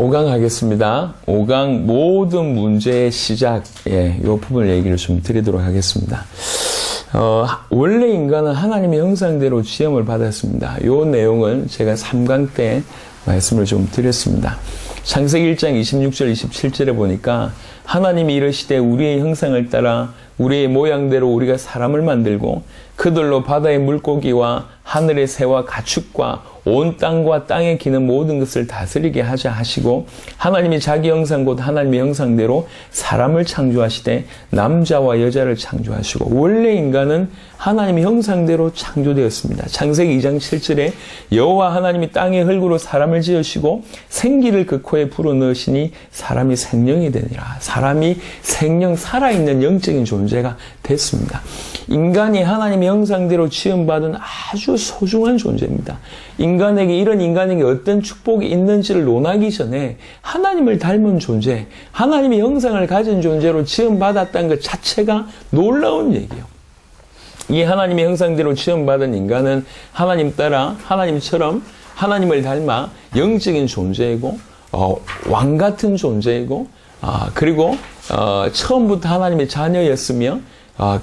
5강 하겠습니다. 5강 모든 문제의 시작, 이 부분 얘기를 좀 드리도록 하겠습니다. 원래 인간은 하나님의 형상대로 지음을 받았습니다. 이 내용은 제가 3강 때 말씀을 좀 드렸습니다. 창세기 1장 26절 27절에 보니까 하나님이 이르시되 우리의 형상을 따라 우리의 모양대로 우리가 사람을 만들고 그들로 바다의 물고기와 하늘의 새와 가축과 온 땅과 땅에 기는 모든 것을 다스리게 하자 하시고 하나님이 자기 형상 곧 하나님의 형상대로 사람을 창조하시되 남자와 여자를 창조하시고 원래 인간은 하나님의 형상대로 창조되었습니다. 창세기 2장 7절에 여호와 하나님이 땅의 흙으로 사람을 지으시고 생기를 그 코에 불어넣으시니 사람이 생명이 되니라. 사람이 생명 살아있는 영적인 존재가 됐습니다. 인간이 하나님의 형상대로 지음받은 아주 소중한 존재입니다. 이런 인간에게 어떤 축복이 있는지를 논하기 전에 하나님을 닮은 존재, 하나님의 형상을 가진 존재로 지음받았다는 것 자체가 놀라운 얘기예요. 이 하나님의 형상대로 지음받은 인간은 하나님 따라 하나님처럼 하나님을 닮아 영적인 존재이고 왕 같은 존재이고 그리고 처음부터 하나님의 자녀였으며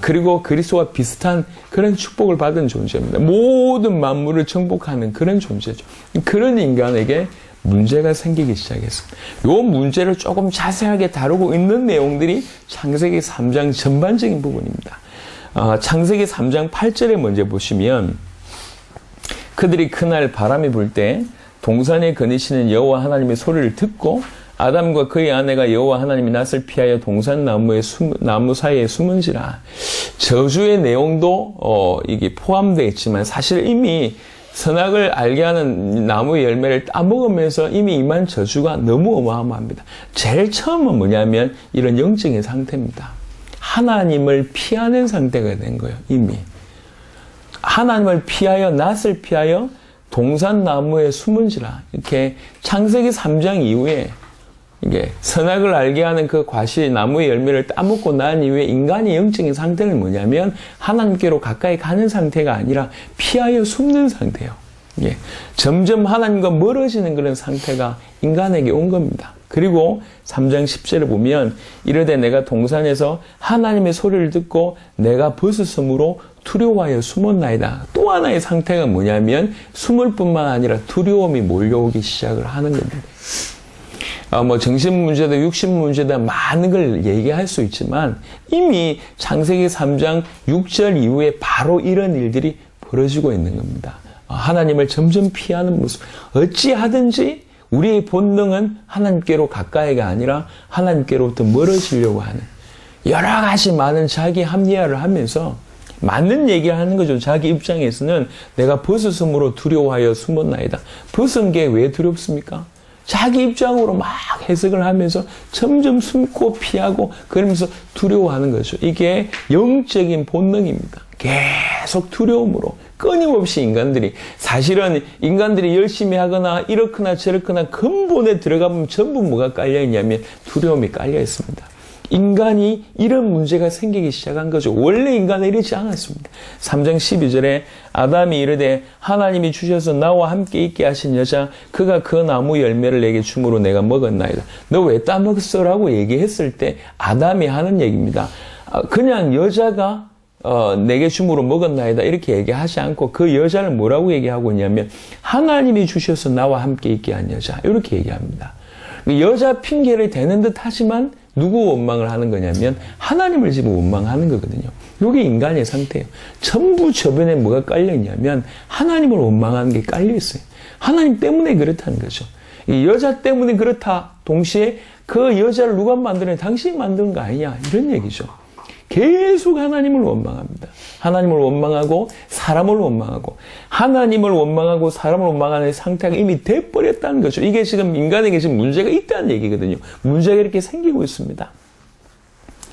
그리고 그리스도와 비슷한 그런 축복을 받은 존재입니다. 모든 만물을 정복하는 그런 존재죠. 그런 인간에게 문제가 생기기 시작했습니다. 이 문제를 조금 자세하게 다루고 있는 내용들이 창세기 3장 전반적인 부분입니다. 창세기 3장 8절에 먼저 보시면 그들이 그날 바람이 불 때 동산에 거니시는 여호와 하나님의 소리를 듣고 아담과 그의 아내가 여호와 하나님이 낯을 피하여 동산 나무 사이에 숨은지라. 저주의 내용도 이게 포함되어 있지만 사실 이미 선악을 알게 하는 나무의 열매를 따먹으면서 이미 임한 저주가 너무 어마어마합니다. 제일 처음은 뭐냐면 이런 영적인 상태입니다. 하나님을 피하는 상태가 된 거예요. 이미 하나님을 피하여 낯을 피하여 동산 나무에 숨은지라. 이렇게 창세기 3장 이후에 이게 선악을 알게 하는 그 과실 나무의 열매를 따먹고 난 이후에 인간의 영적인 상태는 뭐냐면 하나님께로 가까이 가는 상태가 아니라 피하여 숨는 상태예요. 점점 하나님과 멀어지는 그런 상태가 인간에게 온 겁니다. 그리고 3장 10절을 보면 이르되 내가 동산에서 하나님의 소리를 듣고 내가 벗었으므로 두려워하여 숨었나이다. 또 하나의 상태가 뭐냐면 숨을 뿐만 아니라 두려움이 몰려오기 시작을 하는 겁니다. 정신 문제다, 육신 문제다, 많은 걸 얘기할 수 있지만 이미 창세기 3장 6절 이후에 바로 이런 일들이 벌어지고 있는 겁니다. 하나님을 점점 피하는 모습. 어찌하든지 우리의 본능은 하나님께로 가까이가 아니라 하나님께로부터 멀어지려고 하는 여러 가지 많은 자기 합리화를 하면서 맞는 얘기를 하는 거죠. 자기 입장에서는 내가 벗었으므로 두려워하여 숨었나이다. 벗은 게 왜 두렵습니까? 자기 입장으로 막 해석을 하면서 점점 숨고 피하고 그러면서 두려워하는 거죠. 이게 영적인 본능입니다. 계속 두려움으로 끊임없이 사실은 인간들이 열심히 하거나 이렇거나 저렇거나 근본에 들어가면 전부 뭐가 깔려있냐면 두려움이 깔려있습니다. 인간이 이런 문제가 생기기 시작한 거죠. 원래 인간은 이러지 않았습니다. 3장 12절에 아담이 이르되 하나님이 주셔서 나와 함께 있게 하신 여자 그가 그 나무 열매를 내게 주므로 내가 먹었나이다. 너 왜 따먹었어? 라고 얘기했을 때 아담이 하는 얘기입니다. 그냥 여자가 내게 주므로 먹었나이다 이렇게 얘기하지 않고 그 여자를 뭐라고 얘기하고 있냐면 하나님이 주셔서 나와 함께 있게 한 여자 이렇게 얘기합니다. 여자 핑계를 대는 듯 하지만 누구 원망을 하는 거냐면 하나님을 지금 원망하는 거거든요. 이게 인간의 상태예요. 전부 저변에 뭐가 깔려있냐면 하나님을 원망하는 게 깔려있어요. 하나님 때문에 그렇다는 거죠. 이 여자 때문에 그렇다 동시에 그 여자를 누가 만드냐? 당신이 만든 거 아니냐? 이런 얘기죠. 계속 하나님을 원망합니다. 하나님을 원망하고 사람을 원망하고 하나님을 원망하고 사람을 원망하는 상태가 이미 돼버렸다는 거죠. 이게 지금 인간에게 지금 문제가 있다는 얘기거든요. 문제가 이렇게 생기고 있습니다.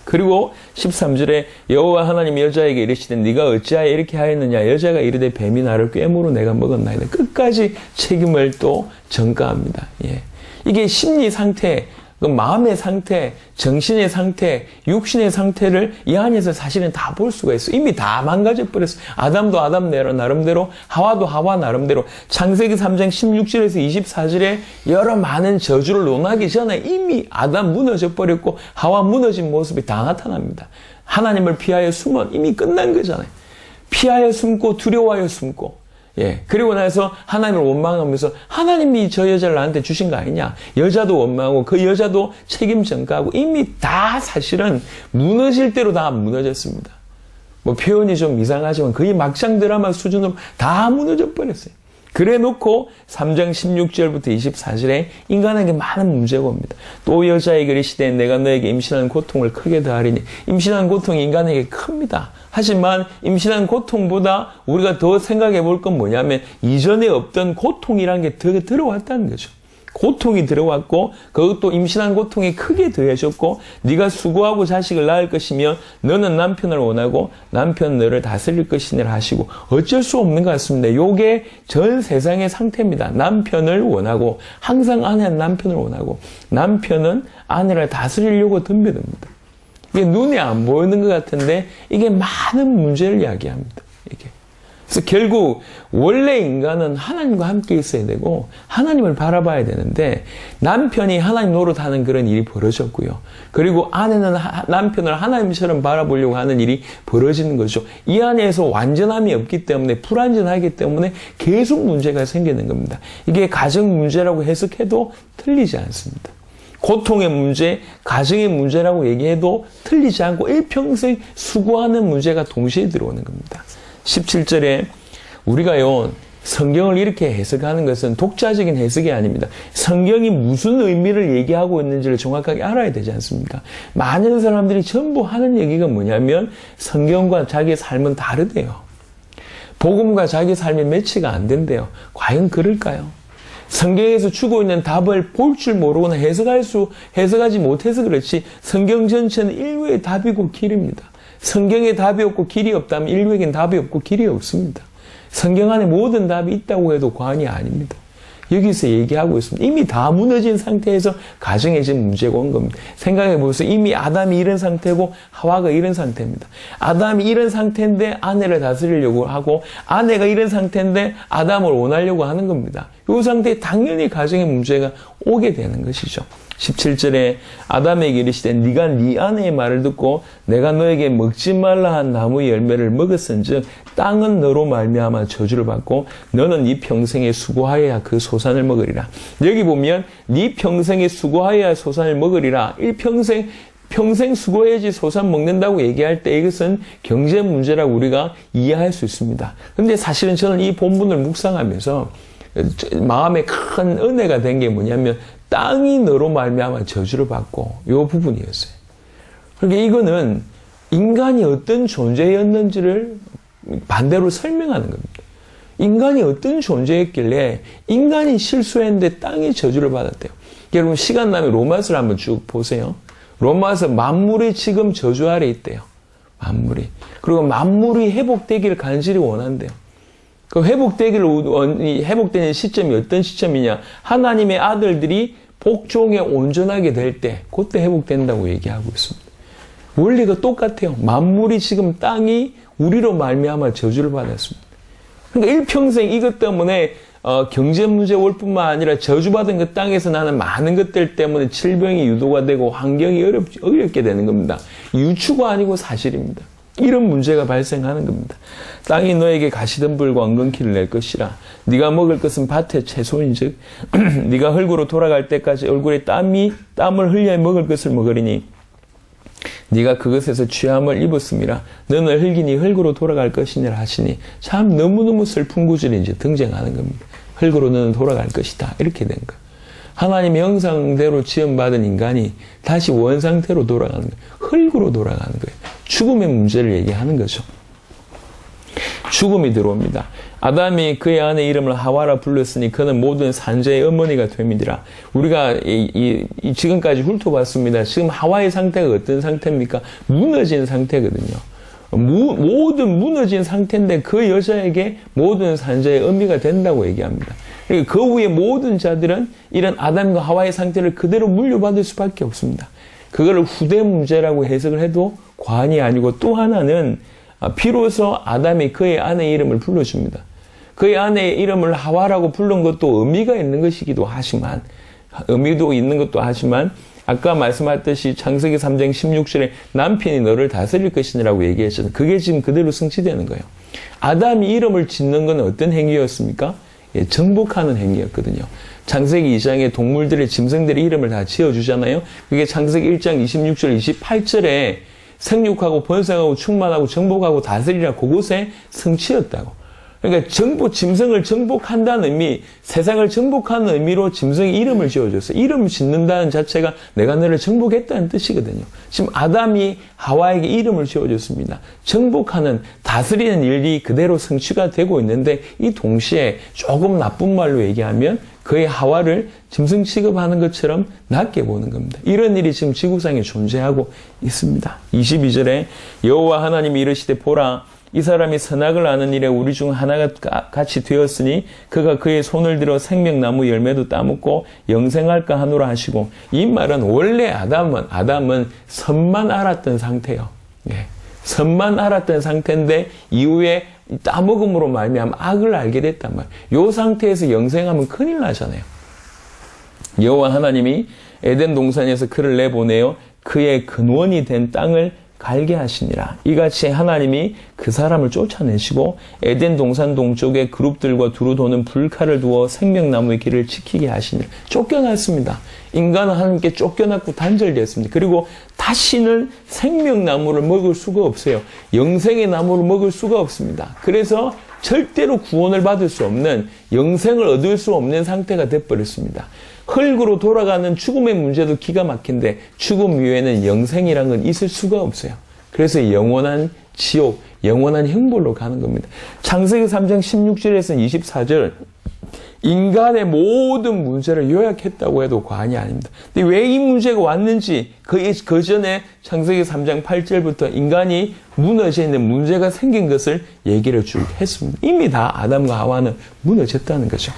그리고 13절에 여호와 하나님이 여자에게 이르시되 네가 어찌하여 이렇게 하였느냐. 여자가 이르되 뱀이 나를 꾀므로 내가 먹었나이다. 끝까지 책임을 또 전가합니다. 이게 심리 상태 그 마음의 상태, 정신의 상태, 육신의 상태를 이 안에서 사실은 다 볼 수가 있어. 이미 다 망가져 버렸어. 아담도 아담 나름대로, 하와도 하와 나름대로. 창세기 3장 16절에서 24절에 여러 많은 저주를 논하기 전에 이미 아담 무너져 버렸고 하와 무너진 모습이 다 나타납니다. 하나님을 피하여 숨은 이미 끝난 거잖아요. 피하여 숨고 두려워하여 숨고. 예. 그리고 나서 하나님을 원망하면서 하나님이 저 여자를 나한테 주신 거 아니냐. 여자도 원망하고 그 여자도 책임 전가하고 이미 다 사실은 무너질 대로 다 무너졌습니다. 뭐 표현이 좀 이상하지만 거의 막장 드라마 수준으로 다 무너져 버렸어요. 그래 놓고 3장 16절부터 24절에 인간에게 많은 문제가 옵니다. 또 여자에게 이르시되 내가 너에게 임신하는 고통을 크게 더하리니. 임신하는 고통이 인간에게 큽니다. 하지만 임신한 고통보다 우리가 더 생각해 볼 건 뭐냐면 이전에 없던 고통이라는 게 더 들어왔다는 거죠. 고통이 들어왔고 그것도 임신한 고통이 크게 더해졌고 네가 수고하고 자식을 낳을 것이며 너는 남편을 원하고 남편 너를 다스릴 것이니라 하시고 어쩔 수 없는 것 같습니다. 이게 전 세상의 상태입니다. 남편을 원하고 항상 아내는 남편을 원하고 남편은 아내를 다스리려고 덤벼듭니다. 이게 눈에 안 보이는 것 같은데 이게 많은 문제를 이야기합니다. 이게. 그래서 결국 원래 인간은 하나님과 함께 있어야 되고 하나님을 바라봐야 되는데 남편이 하나님 노릇하는 그런 일이 벌어졌고요. 그리고 아내는 남편을 하나님처럼 바라보려고 하는 일이 벌어지는 거죠. 이 안에서 완전함이 없기 때문에 불완전하기 때문에 계속 문제가 생기는 겁니다. 이게 가정 문제라고 해석해도 틀리지 않습니다. 고통의 문제, 가정의 문제라고 얘기해도 틀리지 않고 일평생 수고하는 문제가 동시에 들어오는 겁니다. 17절에 우리가요, 성경을 이렇게 해석하는 것은 독자적인 해석이 아닙니다. 성경이 무슨 의미를 얘기하고 있는지를 정확하게 알아야 되지 않습니까? 많은 사람들이 전부 하는 얘기가 뭐냐면 성경과 자기의 삶은 다르대요. 복음과 자기 삶이 매치가 안 된대요. 과연 그럴까요? 성경에서 주고 있는 답을 볼 줄 모르거나 해석하지 못해서 그렇지 성경 전체는 인류의 답이고 길입니다. 성경에 답이 없고 길이 없다면 인류에겐 답이 없고 길이 없습니다. 성경 안에 모든 답이 있다고 해도 과언이 아닙니다. 여기서 얘기하고 있습니다. 이미 다 무너진 상태에서 가정에 지금 문제가 온 겁니다. 생각해 보세요. 이미 아담이 이런 상태고 하와가 이런 상태입니다. 아담이 이런 상태인데 아내를 다스리려고 하고 아내가 이런 상태인데 아담을 원하려고 하는 겁니다. 이 상태에 당연히 가정에 문제가 오게 되는 것이죠. 17절에 아담에게 이르시되 네가 네 아내의 말을 듣고 내가 너에게 먹지 말라 한 나무의 열매를 먹었은즉 땅은 너로 말미암아 저주를 받고 너는 네 평생에 수고하여야 그 소산을 먹으리라. 여기 보면 네 평생에 수고하여야 소산을 먹으리라. 평생 수고해야지 소산 먹는다고 얘기할 때 이것은 경제 문제라고 우리가 이해할 수 있습니다. 그런데 사실은 저는 이 본문을 묵상하면서 마음에 큰 은혜가 된 게 뭐냐면 땅이 너로 말미암아 저주를 받고 이 부분이었어요. 그러니까 이거는 인간이 어떤 존재였는지를 반대로 설명하는 겁니다. 인간이 어떤 존재였길래 인간이 실수했는데 땅이 저주를 받았대요. 여러분 시간 나면 로마서를 한번 쭉 보세요. 로마서 만물이 지금 저주 아래 있대요. 만물이. 그리고 만물이 회복되기를 간절히 원한대요. 그 회복되는 시점이 어떤 시점이냐? 하나님의 아들들이 복종에 온전하게 될 때, 그때 회복된다고 얘기하고 있습니다. 원리가 똑같아요. 만물이 지금 땅이 우리로 말미암아 저주를 받았습니다. 그러니까 일평생 이것 때문에 경제 문제 올 뿐만 아니라 저주받은 그 땅에서 나는 많은 것들 때문에 질병이 유도가 되고 환경이 어렵게 되는 겁니다. 유추가 아니고 사실입니다. 이런 문제가 발생하는 겁니다. 땅이 너에게 가시덤불과 엉겅퀴를 낼 것이라. 네가 먹을 것은 밭의 채소인즉 네가 흙으로 돌아갈 때까지 얼굴에 땀을 흘려 먹을 것을 먹으리니 네가 그것에서 취함을 입었음이라. 너는 흙이니 흙으로 돌아갈 것이니라 하시니 참 너무너무 슬픈 구절이 이제 등장하는 겁니다. 흙으로 너는 돌아갈 것이다. 이렇게 된 거예요. 하나님의 형상대로 지음받은 인간이 다시 원상태로 돌아가는 거예요. 흙으로 돌아가는 거예요. 죽음의 문제를 얘기하는 거죠. 죽음이 들어옵니다. 아담이 그의 아내 이름을 하와라 불렀으니 그는 모든 산자의 어머니가 됨이니라. 우리가 지금까지 훑어봤습니다. 지금 하와의 상태가 어떤 상태입니까? 무너진 상태거든요. 모든 무너진 상태인데 그 여자에게 모든 산자의 어미가 된다고 얘기합니다. 그러니까 그 후에 모든 자들은 이런 아담과 하와의 상태를 그대로 물려받을 수밖에 없습니다. 그거를 후대 문제라고 해석을 해도 과언이 아니고, 또 하나는 비로소 아담이 그의 아내의 이름을 불러줍니다. 그의 아내의 이름을 하와라고 부른 것도 의미가 있는 것이기도 하지만, 아까 말씀하셨듯이 창세기 3장 16절에 남편이 너를 다스릴 것이라고 얘기했잖아요. 그게 지금 그대로 성취되는 거예요. 아담이 이름을 짓는 건 어떤 행위였습니까? 예, 정복하는 행위였거든요. 창세기 2장에 동물들의 짐승들의 이름을 다 지어주잖아요. 그게 창세기 1장 26절 28절에 생육하고 번성하고 충만하고 정복하고 다스리라, 그곳에 성취였다고. 그러니까 짐승을 정복한다는 의미, 세상을 정복하는 의미로 짐승의 이름을 지어줬어요. 이름을 짓는다는 자체가 내가 너를 정복했다는 뜻이거든요. 지금 아담이 하와에게 이름을 지어줬습니다. 정복하는, 다스리는 일이 그대로 성취가 되고 있는데, 이 동시에 조금 나쁜 말로 얘기하면 그의 하와를 짐승 취급하는 것처럼 낮게 보는 겁니다. 이런 일이 지금 지구상에 존재하고 있습니다. 22절에 여호와 하나님이 이르시되 보라, 이 사람이 선악을 아는 일에 우리 중 하나가 같이 되었으니 그가 그의 손을 들어 생명나무 열매도 따먹고 영생할까 하노라 하시고, 이 말은 원래 아담은 선만 알았던 상태예요. 예. 선만 알았던 상태인데 이후에 따먹음으로 말미암아 악을 알게 됐단 말이에요. 이 상태에서 영생하면 큰일 나잖아요. 여호와 하나님이 에덴 동산에서 그를 내보내어 그의 근원이 된 땅을 갈게 하시니라. 이같이 하나님이 그 사람을 쫓아내시고 에덴 동산 동쪽에 그룹들과 두루 도는 불칼을 두어 생명나무의 길을 지키게 하시니라. 쫓겨났습니다. 인간은 하나님께 쫓겨났고 단절되었습니다. 그리고 다시는 생명나무를 먹을 수가 없어요. 영생의 나무를 먹을 수가 없습니다. 그래서 절대로 구원을 받을 수 없는, 영생을 얻을 수 없는 상태가 되어버렸습니다. 흙으로 돌아가는 죽음의 문제도 기가 막힌데 죽음 이후에는 영생이란 건 있을 수가 없어요. 그래서 영원한 지옥, 영원한 형벌로 가는 겁니다. 창세기 3장 16절에서 24절, 인간의 모든 문제를 요약했다고 해도 과언이 아닙니다. 근데 왜 이 문제가 왔는지, 그 전에 창세기 3장 8절부터 인간이 무너져 있는 문제가 생긴 것을 얘기를 쭉 했습니다. 이미 다 아담과 하와는 무너졌다는 거죠.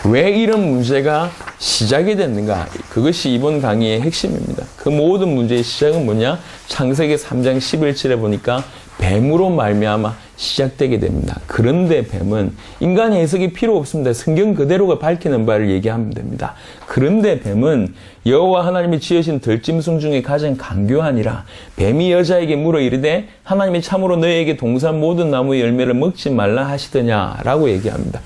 왜 이런 문제가 시작이 됐는가? 그것이 이번 강의의 핵심입니다. 그 모든 문제의 시작은 뭐냐? 창세기 3장 11절에 보니까 뱀으로 말미암아 시작되게 됩니다. 그런데 뱀은 인간의 해석이 필요 없습니다. 성경 그대로가 밝히는 바를 얘기하면 됩니다. 그런데 뱀은 여호와 하나님이 지으신 들짐승 중에 가장 강교하니라. 뱀이 여자에게 물어 이르되 하나님이 참으로 너희에게 동산 모든 나무의 열매를 먹지 말라 하시더냐라고 얘기합니다.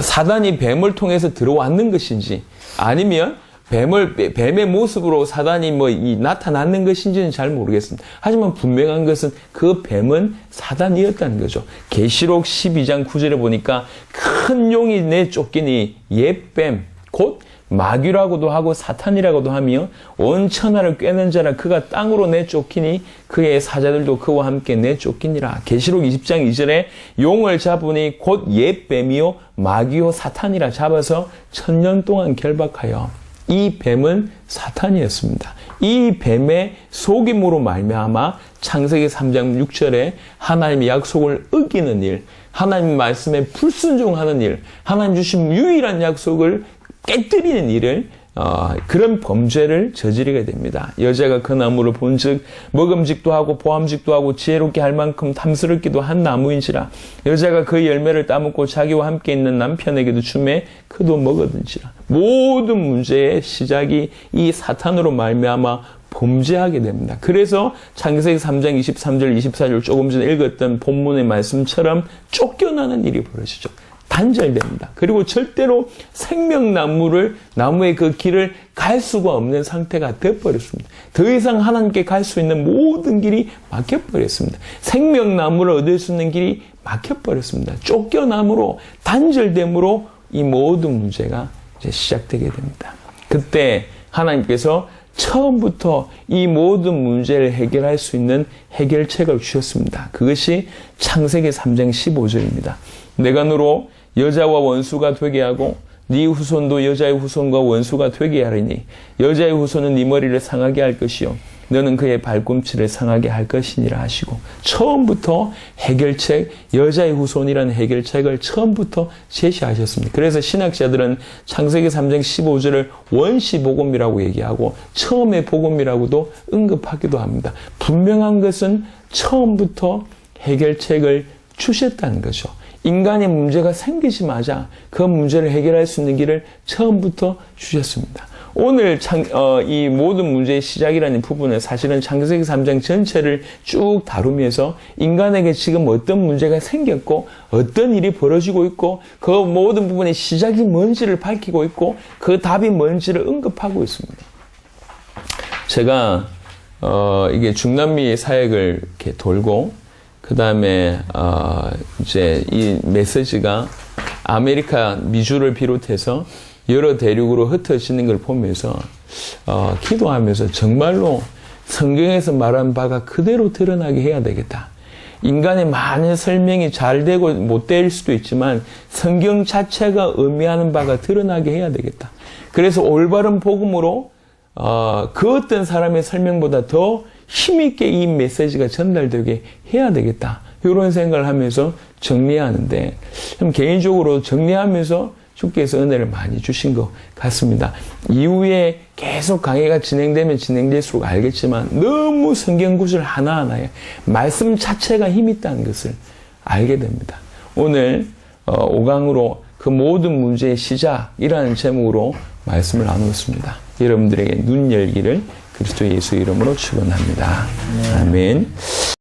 사단이 뱀을 통해서 들어왔는 것인지, 아니면 뱀의 모습으로 사단이 나타났는 것인지는 잘 모르겠습니다. 하지만 분명한 것은 그 뱀은 사단이었다는 거죠. 계시록 12장 9절에 보니까 큰 용이 내쫓기니 옛뱀, 곧 마귀라고도 하고 사탄이라고도 하며 온 천하를 꿰는 자라 그가 땅으로 내쫓기니 그의 사자들도 그와 함께 내쫓기니라. 계시록 20장 2절에 용을 잡으니 곧 옛뱀이요 마귀요 사탄이라 잡아서 1000년 동안 결박하여. 이 뱀은 사탄이었습니다. 이 뱀의 속임으로 말미암아 창세기 3장 6절에 하나님의 약속을 어기는 일, 하나님 말씀에 불순종하는 일, 하나님 주신 유일한 약속을 깨뜨리는 일을, 그런 범죄를 저지르게 됩니다. 여자가 그 나무를 본즉 먹음직도 하고 보암직도 하고 지혜롭게 할 만큼 탐스럽기도 한 나무인지라. 여자가 그 열매를 따먹고 자기와 함께 있는 남편에게도 주매 그도 먹었는지라. 모든 문제의 시작이 이 사탄으로 말미암아 범죄하게 됩니다. 그래서 창세기 3장 23절 24절 조금 전에 읽었던 본문의 말씀처럼 쫓겨나는 일이 벌어지죠. 단절됩니다. 그리고 절대로 나무의 그 길을 갈 수가 없는 상태가 되어버렸습니다. 더 이상 하나님께 갈 수 있는 모든 길이 막혀버렸습니다. 생명나무를 얻을 수 있는 길이 막혀버렸습니다. 쫓겨남으로, 단절됨으로 이 모든 문제가 이제 시작되게 됩니다. 그때 하나님께서 처음부터 이 모든 문제를 해결할 수 있는 해결책을 주셨습니다. 그것이 창세기 3장 15절입니다. 내가 너로 여자와 원수가 되게 하고 네 후손도 여자의 후손과 원수가 되게 하리니 여자의 후손은 네 머리를 상하게 할 것이요 너는 그의 발꿈치를 상하게 할 것이니라 하시고 처음부터 해결책, 여자의 후손이라는 해결책을 처음부터 제시하셨습니다. 그래서 신학자들은 창세기 3장 15절을 원시 복음이라고 얘기하고 처음의 복음이라고도 언급하기도 합니다. 분명한 것은 처음부터 해결책을 주셨다는 거죠. 인간의 문제가 생기자마자 그 문제를 해결할 수 있는 길을 처음부터 주셨습니다. 오늘 이 모든 문제의 시작이라는 부분은 사실은 창세기 3장 전체를 쭉 다루면서 인간에게 지금 어떤 문제가 생겼고 어떤 일이 벌어지고 있고 그 모든 부분의 시작이 뭔지를 밝히고 있고 그 답이 뭔지를 언급하고 있습니다. 제가 이게 중남미 사역을 이렇게 돌고 그 다음에 이제 이 메시지가 아메리카 미주를 비롯해서 여러 대륙으로 흩어지는 걸 보면서 기도하면서 정말로 성경에서 말한 바가 그대로 드러나게 해야 되겠다. 인간의 많은 설명이 잘 되고 못 될 수도 있지만 성경 자체가 의미하는 바가 드러나게 해야 되겠다. 그래서 올바른 복음으로 그 어떤 사람의 설명보다 더 힘있게 이 메시지가 전달되게 해야 되겠다. 이런 생각을 하면서 정리하는데 개인적으로 정리하면서 주께서 은혜를 많이 주신 것 같습니다. 이후에 계속 강의가 진행되면 진행될수록 알겠지만 너무 성경 구절 하나하나에 말씀 자체가 힘있다는 것을 알게 됩니다. 오늘 5강으로 그 모든 문제의 시작이라는 제목으로 말씀을 나누었습니다. 여러분들에게 눈 열기를 그리스도 예수 이름으로 축원합니다. 아멘.